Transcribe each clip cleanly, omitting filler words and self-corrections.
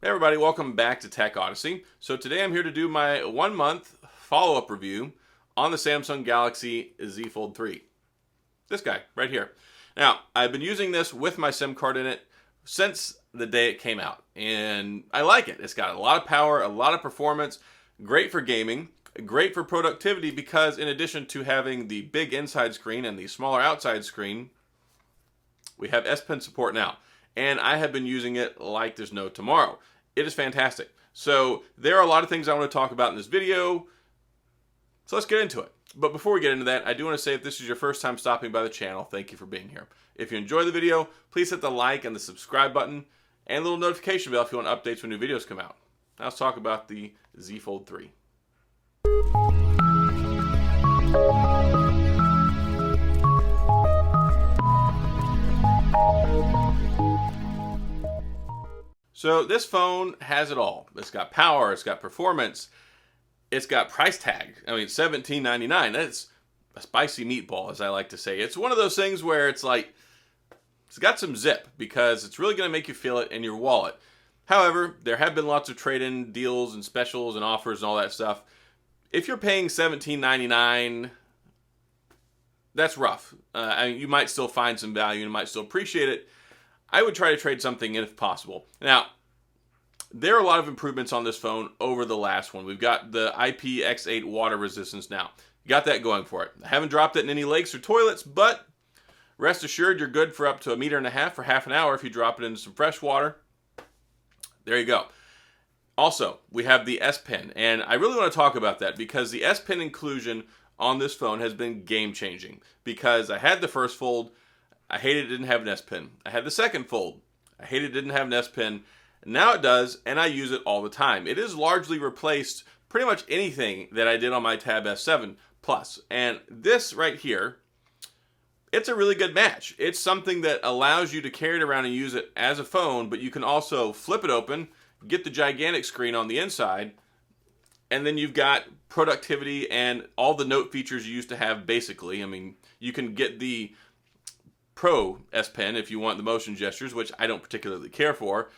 Hey everybody, welcome back to TechOdyssey. So today I'm here to do my 1 month follow-up review on the Samsung Galazy Z Fold 3. This guy right here. Now, I've been using this with my SIM card in it since the day it came out, and I like it. It's got a lot of power, a lot of performance, great for gaming, great for productivity because in addition to having the big inside screen and the smaller outside screen, we have S Pen support now. And I have been using it like there's no tomorrow. It is fantastic. So there are a lot of things I want to talk about in this video. So let's get into it. But before we get into that, I do want to say if this is your first time stopping by the channel, thank you for being here. If you enjoy the video, please hit the like and the subscribe button and a little notification bell if you want updates when new videos come out. Now let's talk about the Z Fold 3. So this phone has it all. It's got power, it's got performance, it's got price tag. I mean, $17.99. That's a spicy meatball, as I like to say. It's one of those things where it's like, it's got some zip because it's really going to make you feel it in your wallet. However, there have been lots of trade-in deals and specials and offers and all that stuff. If you're paying $17.99, that's rough. I mean, you might still find some value and might still appreciate it. I would try to trade something in if possible. Now, there are a lot of improvements on this phone over the last one. We've got the IPX8 water resistance now. You got that going for it. I haven't dropped it in any lakes or toilets, but rest assured you're good for up to 1.5 meters for half an hour if you drop it into some fresh water. There you go. Also, we have the S Pen, and I really want to talk about that because the S Pen inclusion on this phone has been game-changing because I had the first Fold, I hated it didn't have an S Pen. I had the second Fold. I hated it didn't have an S Pen. Now it does, and I use it all the time. It has largely replaced pretty much anything that I did on my Tab S7 Plus. And this right here, it's a really good match. It's something that allows you to carry it around and use it as a phone, but you can also flip it open, get the gigantic screen on the inside, and then you've got productivity and all the note features you used to have basically. I mean, you can get the Pro S Pen if you want the motion gestures, which I don't particularly care for.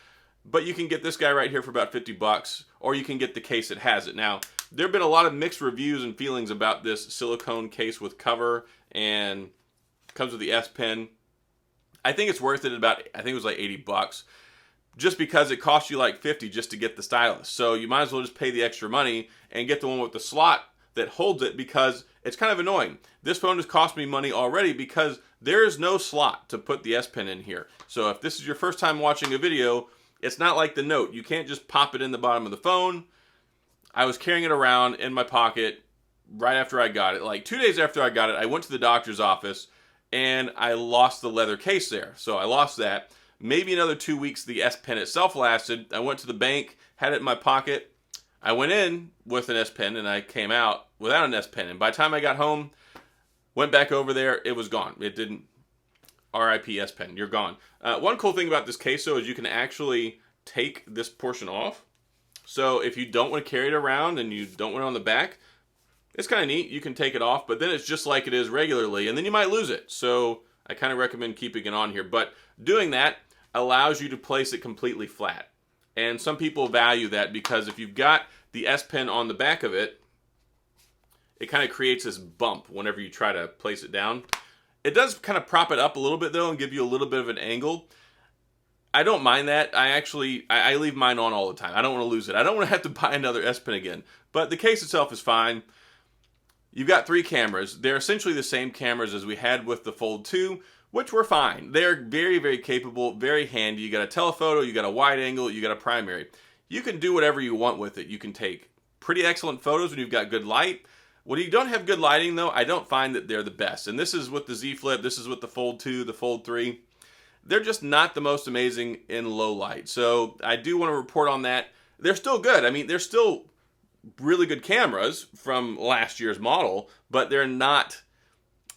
But you can get this guy right here for about 50 bucks, or you can get the case that has it. Now, there have been a lot of mixed reviews and feelings about this silicone case with cover and comes with the S Pen. I think it's worth it about, I think it was like 80 bucks, just because it costs you like 50 just to get the stylus. So you might as well just pay the extra money and get the one with the slot that holds it because it's kind of annoying. This phone has cost me money already because there is no slot to put the S Pen in here. So if this is your first time watching a video, it's not like the Note. You can't just pop it in the bottom of the phone. I was carrying it around in my pocket right after I got it. Like 2 days after I got it, I went to the doctor's office and I lost the leather case there. So I lost that. Maybe another 2 weeks the S Pen itself lasted. I went to the bank, had it in my pocket. I went in with an S Pen and I came out without an S Pen. And by the time I got home, went back over there, it was gone. It didn't. RIP S Pen, you're gone. One cool thing about this case, though, is you can actually take this portion off. So if you don't want to carry it around and you don't want it on the back, it's kind of neat. You can take it off, but then it's just like it is regularly, and then you might lose it. So I kind of recommend keeping it on here. But doing that allows you to place it completely flat. And some people value that because if you've got the S Pen on the back of it, it kind of creates this bump whenever you try to place it down. It does kind of prop it up a little bit, though, and give you a little bit of an angle. I don't mind that. I leave mine on all the time. I don't want to lose it. I don't want to have to buy another S Pen again. But the case itself is fine. You've got 3 cameras. They're essentially the same cameras as we had with the Fold 2, which were fine. They're very, very capable, very handy. You got a telephoto, you got a wide angle, you got a primary. You can do whatever you want with it. You can take pretty excellent photos when you've got good light. When you don't have good lighting, though, I don't find that they're the best. And this is with the Z Flip, this is with the Fold 2, the Fold 3. They're just not the most amazing in low light. So I do want to report on that. They're still good. I mean, they're still really good cameras from last year's model, but they're not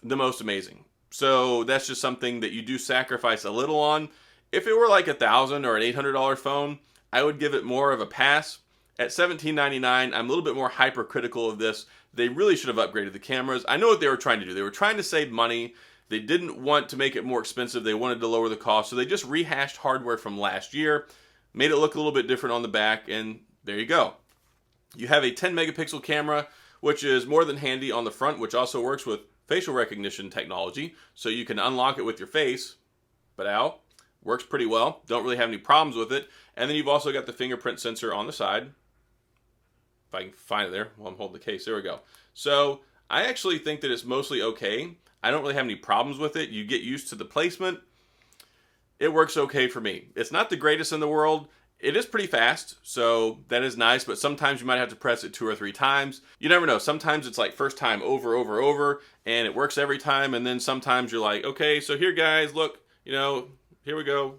the most amazing. So that's just something that you do sacrifice a little on. If it were like $1,000 or an $800 phone, I would give it more of a pass. At $17.99, I'm a little bit more hypercritical of this. They really should have upgraded the cameras. I know what they were trying to do. They were trying to save money. They didn't want to make it more expensive. They wanted to lower the cost. So they just rehashed hardware from last year. made it look a little bit different on the back, and there you go. You have a 10 megapixel camera, which is more than handy on the front, which also works with facial recognition technology, so you can unlock it with your face. But ow, works pretty well. Don't really have any problems with it. And then you've also got the fingerprint sensor on the side. If I can find it there while I'm holding the case. There we go. So I actually think that it's mostly okay. I don't really have any problems with it. You get used to the placement. It works okay for me. It's not the greatest in the world. It is pretty fast, so that is nice, but sometimes you might have to press it 2 or 3 times. You never know. Sometimes it's like first time over, and it works every time, and then sometimes you're like, okay, so here guys, look, here we go.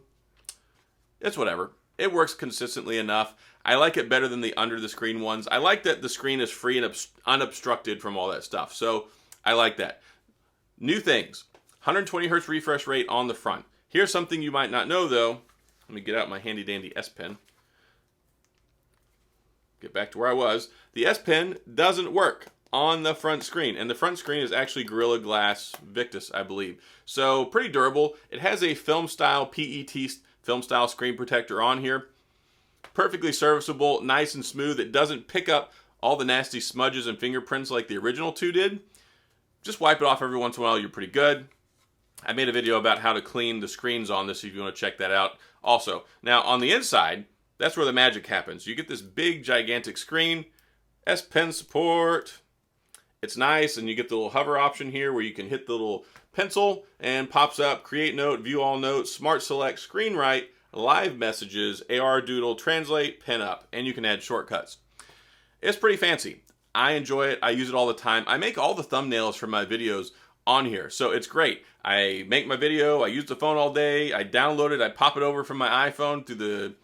It's whatever. It works consistently enough. I like it better than the under the screen ones. I like that the screen is free and unobstructed from all that stuff, so I like that. New things. 120 hertz refresh rate on the front. Here's something you might not know though. Let me get out my handy dandy S Pen. Get back to where I was. The S Pen doesn't work on the front screen, and the front screen is actually Gorilla Glass Victus, I believe. So pretty durable. It has a film style PET film style screen protector on here. Perfectly serviceable, nice and smooth. It doesn't pick up all the nasty smudges and fingerprints like the original two did. Just wipe it off every once in a while, you're pretty good. I made a video about how to clean the screens on this if you want to check that out also. Now on the inside, that's where the magic happens. You get this big gigantic screen, S Pen support. It's nice, and you get the little hover option here where you can hit the little pencil and pops up create note, view all notes, smart select, screen write, live messages, AR doodle, translate, pin up, and you can add shortcuts. It's pretty fancy. I enjoy it. I use it all the time. I make all the thumbnails for my videos on here, so it's great. I make my video, I use the phone all day, I download it, I pop it over from my iPhone through the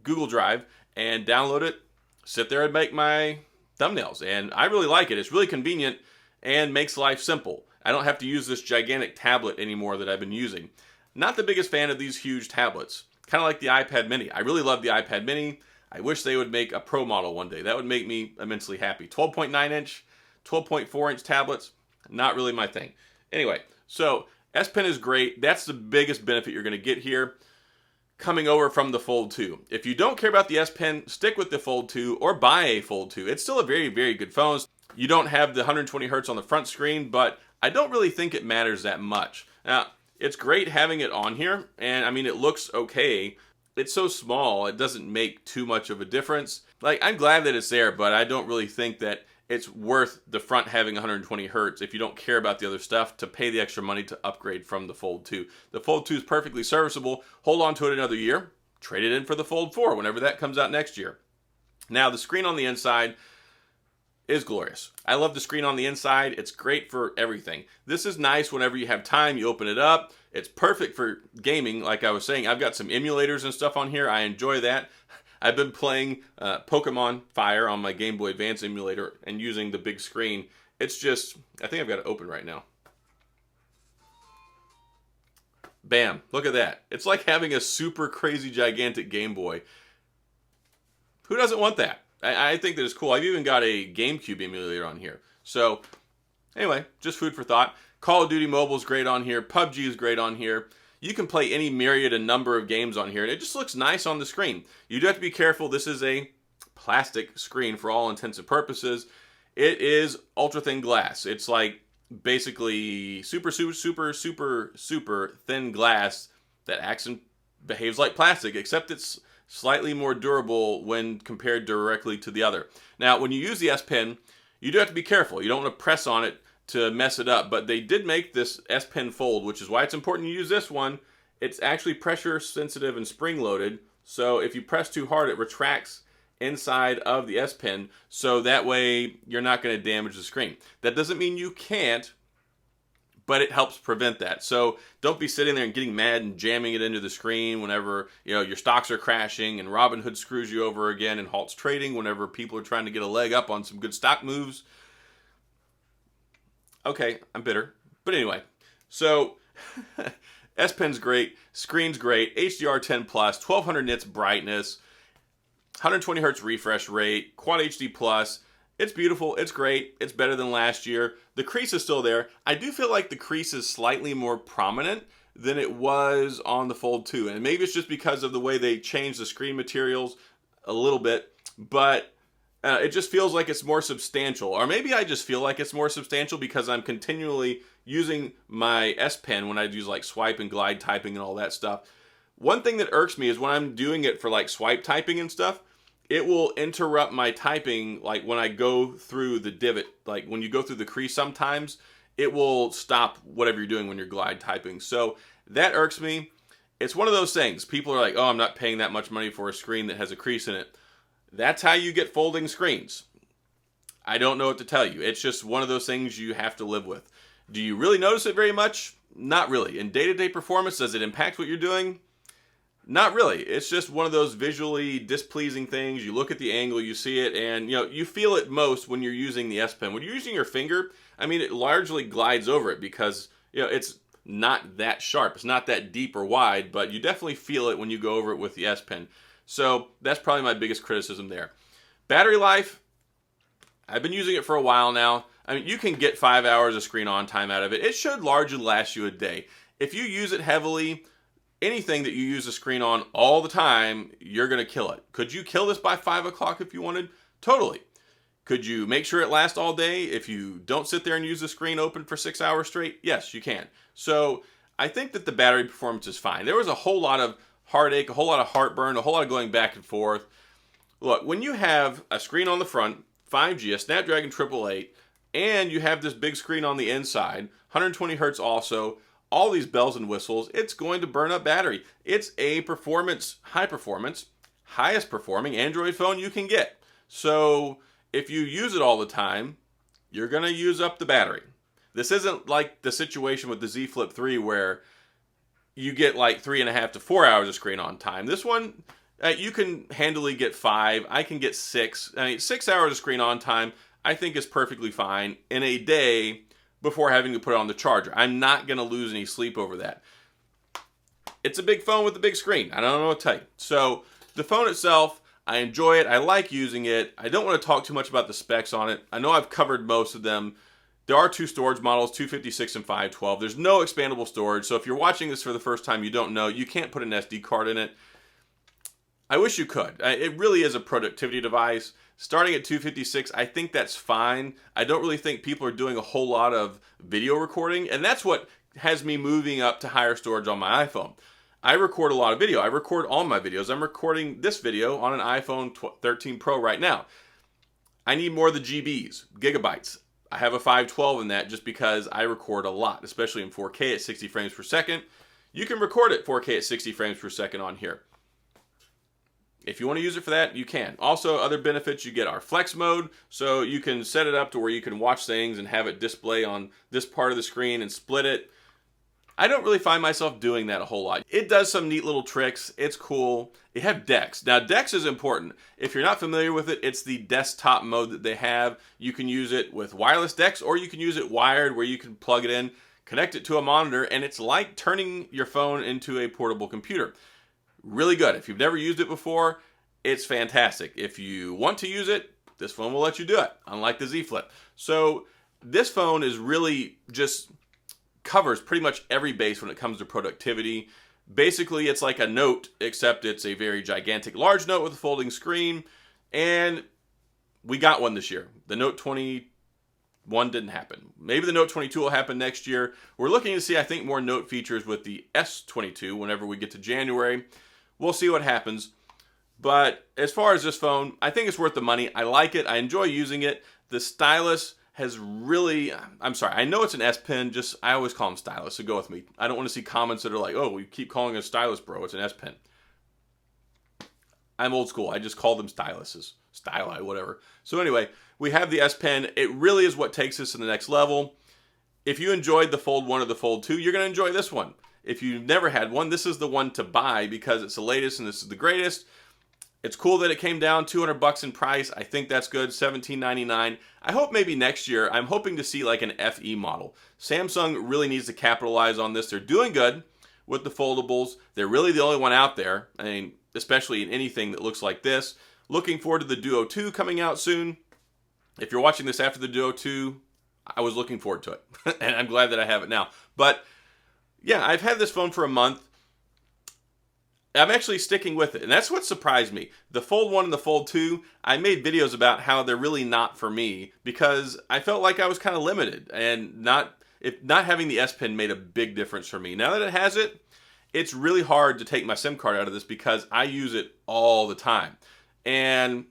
Google Drive and download it, sit there and make my thumbnails, and I really like it. It's really convenient and makes life simple. I don't have to use this gigantic tablet anymore that I've been using. Not the biggest fan of these huge tablets, kind of like the iPad mini. I really love the iPad mini. I wish they would make a Pro model one day. That would make me immensely happy. 12.9 inch, 12.4 inch tablets, not really my thing. Anyway, so S Pen is great. That's the biggest benefit you're going to get here coming over from the Fold 2. If you don't care about the S Pen, stick with the Fold 2 or buy a Fold 2. It's still a very, very good phone. You don't have the 120 hertz on the front screen, but I don't really think it matters that much. Now, it's great having it on here, and I mean, it looks okay. It's so small, it doesn't make too much of a difference. Like, I'm glad that it's there, but I don't really think that it's worth the front having 120 hertz if you don't care about the other stuff to pay the extra money to upgrade from the Fold 2. The Fold 2 is perfectly serviceable. Hold on to it another year. Trade it in for the Fold 4 whenever that comes out next year. Now, the screen on the inside is glorious. I love the screen on the inside. It's great for everything. This is nice whenever you have time. You open it up. It's perfect for gaming. Like I was saying, I've got some emulators and stuff on here. I enjoy that. I've been playing Pokemon Fire on my Game Boy Advance emulator and using the big screen. It's just, I think I've got it open right now. Bam, look at that. It's like having a super crazy gigantic Game Boy. Who doesn't want that? I think that it's cool. I've even got a GameCube emulator on here. So, anyway, just food for thought. Call of Duty Mobile is great on here. PUBG is great on here. You can play any myriad and number of games on here, and it just looks nice on the screen. You do have to be careful. This is a plastic screen for all intents and purposes. It is ultra thin glass. It's like basically super thin glass that acts and behaves like plastic, except it's slightly more durable when compared directly to the other. Now, when you use the S Pen, you do have to be careful. You don't want to press on it to mess it up, but they did make this S Pen Fold, which is why it's important to use this one. It's actually pressure sensitive and spring loaded, so if you press too hard, it retracts inside of the S Pen, so that way you're not going to damage the screen. That doesn't mean you can't, but it helps prevent that. So don't be sitting there and getting mad and jamming it into the screen whenever your stocks are crashing and Robinhood screws you over again and halts trading whenever people are trying to get a leg up on some good stock moves. Okay, I'm bitter. But anyway, so S Pen's great, screen's great, HDR10+, 1200 nits brightness, 120 hertz refresh rate, Quad HD+. It's beautiful, it's great, it's better than last year. The crease is still there. I do feel like the crease is slightly more prominent than it was on the Fold 2. And maybe it's just because of the way they changed the screen materials a little bit, but it just feels like it's more substantial. Or maybe I just feel like it's more substantial because I'm continually using my S Pen when I use like swipe and glide typing and all that stuff. One thing that irks me is when I'm doing it for like swipe typing and stuff, it will interrupt my typing. Like when I go through the divot, like when you go through the crease sometimes, it will stop whatever you're doing when you're glide typing. So that irks me. It's one of those things. People are like, oh, I'm not paying that much money for a screen that has a crease in it. That's how you get folding screens. I don't know what to tell you. It's just one of those things you have to live with. Do you really notice it very much? Not really. In day-to-day performance, does it impact what you're doing? Not really. It's just one of those visually displeasing things. You look at the angle, you see it, and you feel it most when you're using the S Pen. When you're using your finger, I mean, it largely glides over it because it's not that sharp. It's not that deep or wide, but you definitely feel it when you go over it with the S Pen. So that's probably my biggest criticism there. Battery life, I've been using it for a while now. I mean, you can get 5 hours of screen on time out of it. It should largely last you a day. If you use it heavily, anything that you use the screen on all the time, you're going to kill it. Could you kill this by 5 o'clock if you wanted? Totally. Could you make sure it lasts all day if you don't sit there and use the screen open for 6 hours straight? Yes, you can. So I think that the battery performance is fine. There was a whole lot of heartache, a whole lot of heartburn, a whole lot of going back and forth. Look, when you have a screen on the front, 5G, a Snapdragon 888, and you have this big screen on the inside, 120 hertz also, all these bells and whistles, it's going to burn up battery. It's a high performance, highest performing Android phone you can get. So if you use it all the time, you're going to use up the battery. This isn't like the situation with the Z Flip 3 where you get like 3.5 to 4 hours of screen on time. This one, you can handily get 5. I can get 6. I mean, 6 hours of screen on time, I think is perfectly fine in a day before having to put it on the charger. I'm not going to lose any sleep over that. It's a big phone with a big screen. I don't know what to tell you. So the phone itself, I enjoy it. I like using it. I don't want to talk too much about the specs on it. I know I've covered most of them. There are 2 storage models, 256 and 512. There's no expandable storage. So if you're watching this for the first time, you don't know. You can't put an SD card in it. I wish you could. It really is a productivity device. Starting at 256, I think that's fine. I don't really think people are doing a whole lot of video recording, and that's what has me moving up to higher storage on my iPhone. I record a lot of video. I record all my videos. I'm recording this video on an iPhone 13 Pro right now. I need more of the GBs, gigabytes. I have a 512 in that just because I record a lot, especially in 4K at 60 frames per second. You can record at 4K at 60 frames per second on here. If you want to use it for that, you can. Also, other benefits you get are flex mode, so you can set it up to where you can watch things and have it display on this part of the screen and split it. I don't really find myself doing that a whole lot. It does some neat little tricks. It's cool. They have DeX. Now, DeX is important. If you're not familiar with it, it's the desktop mode that they have. You can use it with wireless DeX, or you can use it wired, where you can plug it in, connect it to a monitor, and it's like turning your phone into a portable computer. Really good. If you've never used it before, it's fantastic. If you want to use it, this phone will let you do it, unlike the Z Flip. So this phone is really just covers pretty much every base when it comes to productivity. Basically, it's like a Note, except it's a very gigantic, large Note with a folding screen, and we got one this year. The Note 21 didn't happen. Maybe the Note 22 will happen next year. We're looking to see, I think, more Note features with the S22 whenever we get to January. We'll see what happens. But as far as this phone, I think it's worth the money. I like it. I enjoy using it. The stylus has really, I'm sorry, I know it's an S Pen, I always call them stylus, so go with me. I don't want to see comments that are like, oh, we keep calling it a stylus, bro. It's an S Pen. I'm old school. I just call them styluses. Styli, whatever. So anyway, we have the S Pen. It really is what takes us to the next level. If you enjoyed the Fold 1 or the Fold 2, you're going to enjoy this one. If you've never had one, this is the one to buy because it's the latest and this is the greatest. It's cool that it came down $200 in price. I think that's good. $17.99. I hope maybe next year, I'm hoping to see like an FE model. Samsung really needs to capitalize on this. They're doing good with the foldables. They're really the only one out there. I mean, especially in anything that looks like this. Looking forward to the Duo 2 coming out soon. If you're watching this after the Duo 2, I was looking forward to it. And I'm glad that I have it now. But yeah, I've had this phone for a month. I'm actually sticking with it, and that's what surprised me. The Fold 1 and the Fold 2, I made videos about how they're really not for me because I felt like I was kind of limited, and not having the S Pen made a big difference for me. Now that it has it, it's really hard to take my SIM card out of this because I use it all the time. And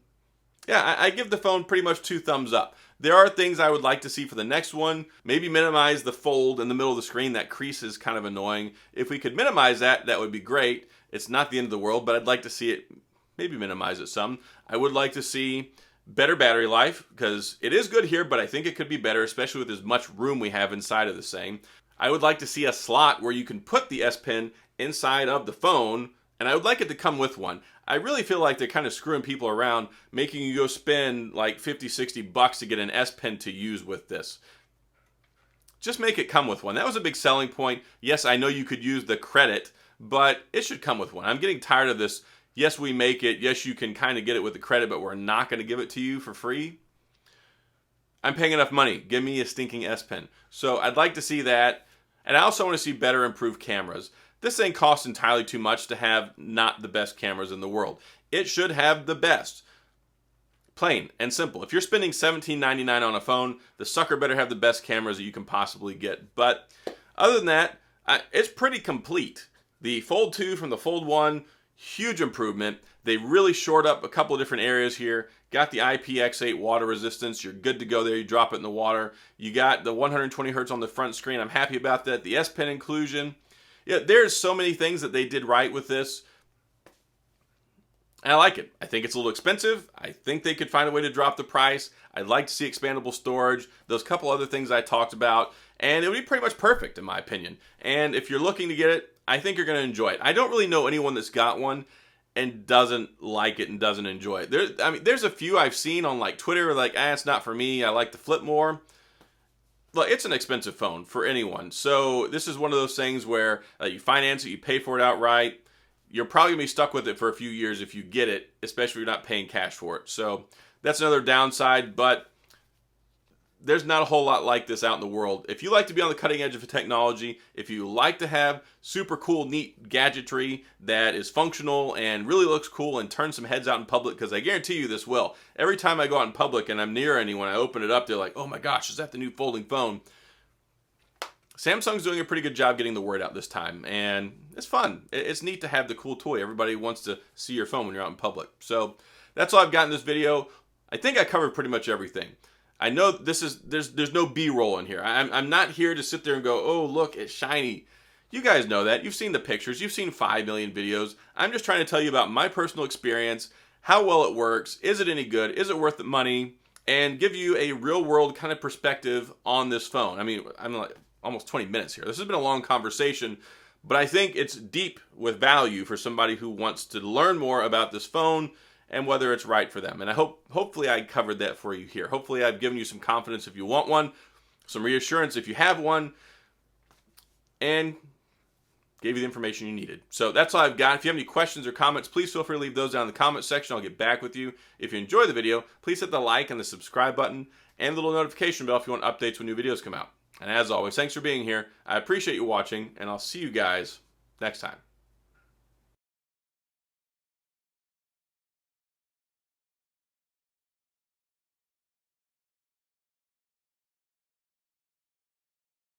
yeah, I give the phone pretty much 2 thumbs up. There are things I would like to see for the next one. Maybe minimize the fold in the middle of the screen. That crease is kind of annoying. If we could minimize that, that would be great. It's not the end of the world, but I'd like to see it maybe minimize it some. I would like to see better battery life because it is good here, but I think it could be better, especially with as much room we have inside of this thing. I would like to see a slot where you can put the S Pen inside of the phone, and I would like it to come with one. I really feel like they're kind of screwing people around, making you go spend like 50, 60 bucks to get an S Pen to use with this. Just make it come with one. That was a big selling point. Yes, I know you could use the credit, but it should come with one. I'm getting tired of this. Yes, we make it. Yes, you can kind of get it with the credit, but we're not going to give it to you for free. I'm paying enough money. Give me a stinking S Pen. So I'd like to see that. And I also want to see better improved cameras. This thing costs entirely too much to have not the best cameras in the world. It should have the best. Plain and simple. If you're spending $17.99 on a phone, the sucker better have the best cameras that you can possibly get. But other than that, it's pretty complete. The Fold 2 from the Fold 1, huge improvement. They really shored up a couple of different areas here. Got the IPX8 water resistance. You're good to go there. You drop it in the water. You got the 120 hertz on the front screen. I'm happy about that. The S Pen inclusion. Yeah, there's so many things that they did right with this. And I like it. I think it's a little expensive. I think they could find a way to drop the price. I'd like to see expandable storage. Those couple other things I talked about. And it would be pretty much perfect in my opinion. And if you're looking to get it, I think you're going to enjoy it. I don't really know anyone that's got one and doesn't like it and doesn't enjoy it. There's a few I've seen on like Twitter like, it's not for me. I like the flip more. Look, it's an expensive phone for anyone. So this is one of those things where you finance it, you pay for it outright. You're probably going to be stuck with it for a few years if you get it, especially if you're not paying cash for it. So that's another downside, but there's not a whole lot like this out in the world. If you like to be on the cutting edge of technology, if you like to have super cool, neat gadgetry that is functional and really looks cool and turns some heads out in public, because I guarantee you this will. Every time I go out in public and I'm near anyone, I open it up, they're like, oh my gosh, is that the new folding phone? Samsung's doing a pretty good job getting the word out this time, and it's fun. It's neat to have the cool toy. Everybody wants to see your phone when you're out in public. So that's all I've got in this video. I think I covered pretty much everything. I know there's no B-roll in here. I'm not here to sit there and go, oh, look, it's shiny. You guys know that. You've seen the pictures. You've seen 5 million videos. I'm just trying to tell you about my personal experience, how well it works, is it any good, is it worth the money, and give you a real-world kind of perspective on this phone. I mean, I'm like almost 20 minutes here. This has been a long conversation, but I think it's deep with value for somebody who wants to learn more about this phone and whether it's right for them. And hopefully I covered that for you here. Hopefully I've given you some confidence if you want one, some reassurance if you have one, and gave you the information you needed. So that's all I've got. If you have any questions or comments, please feel free to leave those down in the comment section. I'll get back with you. If you enjoy the video, please hit the like and the subscribe button and the little notification bell if you want updates when new videos come out. And as always, thanks for being here. I appreciate you watching, and I'll see you guys next time.